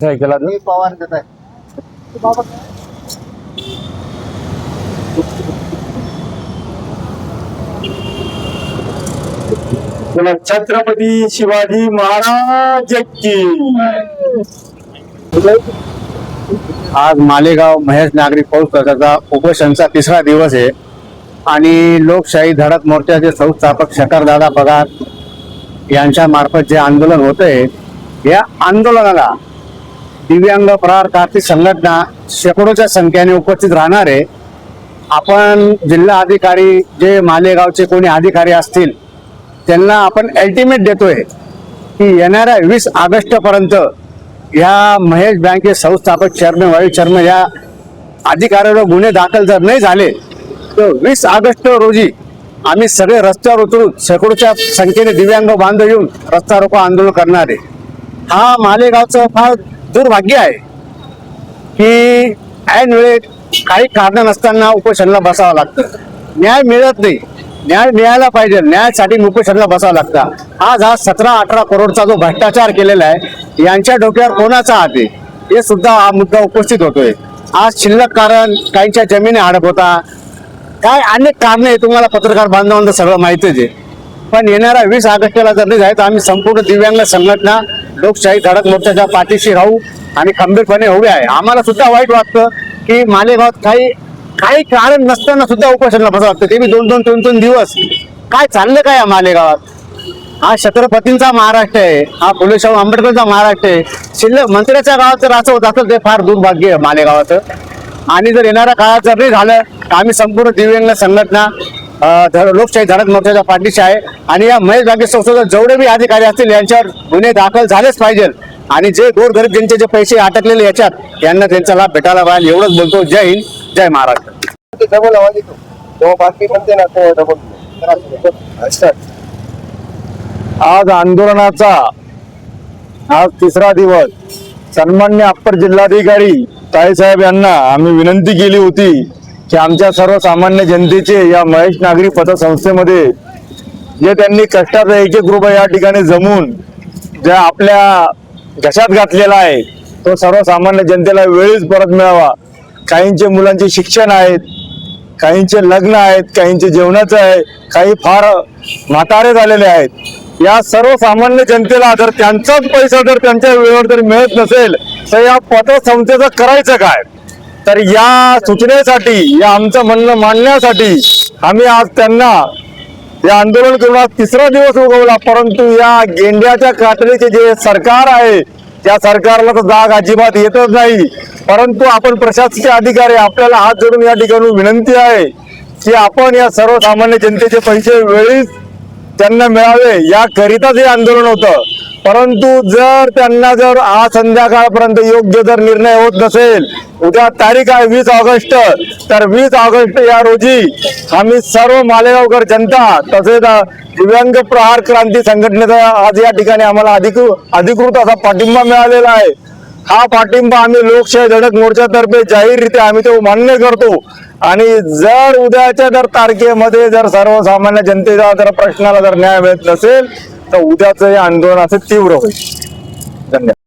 काय केला तर पवार देत आहे छत्रपती शिवाजी महाराज की। आज मालेगाव महेश नागरी फौज पथकाचा उपोषणचा तिसरा दिवस आहे आणि लोकशाही धडक मोर्चाचे संस्थापक शंकरदादा पगार यांच्या मार्फत जे आंदोलन होतंय या आंदोलनाला दिव्यांग प्रहार क्रांती संघटना शेकडोच्या संख्येने उपस्थित राहणार आहे। आपण जिल्हा अधिकारी जे मालेगावचे कोणी अधिकारी असतील त्यांना आपण अल्टिमेट देतोय की येणाऱ्या 20 ऑगस्ट पर्यंत या महेश बँके संस्थापक चेअरमन व्हाईस चेअरमन या अधिकाऱ्यावर गुन्हे दाखल जर नाही झाले तर 20 ऑगस्ट रोजी आम्ही सगळे रस्त्यावर उतरून शेकडोच्या संख्येने दिव्यांग बांधव येऊन रस्ता रोको आंदोलन करणार आहे। हा मालेगावचं फार दुर्भाग्य आहे की ऐन वेळेत काही कारण नसताना उपोषणाला बसावं लागतं। न्याय मिळत नाही, न्याय मिळायला पाहिजे, न्यायासाठी उपोषणाला बसावं लागतं। आज हा 17-18 करोडचा जो भ्रष्टाचार केलेला आहे यांच्या डोक्यावर कोणाचा हात आहे हे सुद्धा हा मुद्दा उपस्थित होतोय। आज शिल्लक कारण काहींच्या जमिनी हडप होता, काय अनेक कारण आहे, तुम्हाला पत्रकार बांधवांना सगळं माहितीच आहे। पण येणाऱ्या 20 ऑगस्टला जर नाही जायचं आम्ही संपूर्ण दिव्यांग संघटना लोकशाही धडक मोर्चाच्या पाठीशी राहू आणि खंबीरपणे उभे आहे। आम्हाला सुद्धा वाईट वाटतं की मालेगावात काही कारण नसताना सुद्धा उपोषणाला बसावं लागतं, ते बी 2-2, 3-3 दिवस। काय चाललं काय या मालेगावात? हा छत्रपतींचा महाराष्ट्र आहे, हा फुले शाहू आंबेडकरचा महाराष्ट्र आहे। शिल्लक मंत्र्याच्या गावात जर असं होत असेल ते फार दुर्भाग्य आहे मालेगावाचं। आणि जर येणाऱ्या काळात जर नाही झालं तर आम्ही संपूर्ण दिव्यांग संघटना लोकशाही धडक मोर्चाच्या पाठीशी आहे आणि या महेश बँके संस्थेचे जेवढे बी अधिकारी असतील यांच्यावर गुन्हे दाखल झालेच पाहिजे आणि जे गोरगरीब ज्यांचे जे पैसे अटकलेले याच्यात यांना त्यांचा लाभ भेटायला पाहिजे। एवढंच बोलतो। जय हिंद, जय महाराष्ट्र। डबल आवाज येतो तेव्हा बातमी म्हणते ना तो डबल। आज आंदोलनाचा आज तिसरा दिवस। सन्मान्य अप्पर जिल्हाधिकारी ताईसाहेब यांना आम्ही विनंती केली होती की आमच्या सर्वसामान्य जनतेचे या महेश नागरी पतसंस्थेमध्ये जे त्यांनी कष्टाचा एक रुपया या ठिकाणी जमून ज्या आपल्या घशात घातलेला आहे तो सर्वसामान्य जनतेला वेळीच परत मिळावा। काहींचे मुलांचे शिक्षण आहेत, काहींचे लग्न आहेत, काहींचे जेवणाचं आहे, काही फार म्हातारे झालेले आहेत। या सर्वसामान्य जनतेला जर त्यांचाच पैसा जर त्यांच्या वेळेवर जर मिळत नसेल तर या पतसंस्थेचं करायचं काय? तर या सूचनेसाठी या आमचं म्हणणं मांडण्यासाठी आम्ही आज त्यांना हे आंदोलन करून आज तिसरा दिवस उगवला। परंतु या गेंड्याच्या कातडीचे जे सरकार आहे त्या सरकारला तर जाग अजिबात येतच नाही। परंतु आपण प्रशासकीय अधिकारी आपल्याला हात जोडून या ठिकाणी विनंती आहे की आपण या सर्वसामान्य जनतेचे पैसे वेळीच त्यांना मिळावे याकरिताच हे आंदोलन होतं। परंतु जर त्यांना जर आज संध्याकाळपर्यंत योग्य जर निर्णय होत नसेल, उद्या तारीख आहे 20 ऑगस्ट, तर 20 ऑगस्ट या रोजी आम्ही सर्व मालेगावकर जनता तसेच दिव्यांग प्रहार क्रांती संघटनेचा आज या ठिकाणी आम्हाला अधिकृत असा पाठिंबा मिळालेला आहे। हा पाठिंबा आम्ही लोकशाही धडक मोर्चातर्फे जाहीररित्या आम्ही तो मान्य करतो आणि जर उद्याच्या जर तारखेमध्ये जर सर्वसामान्य जनतेचा जर प्रश्नाला जर न्याय मिळत नसेल तर उद्याचं हे आंदोलन असं तीव्र होईल। धन्यवाद।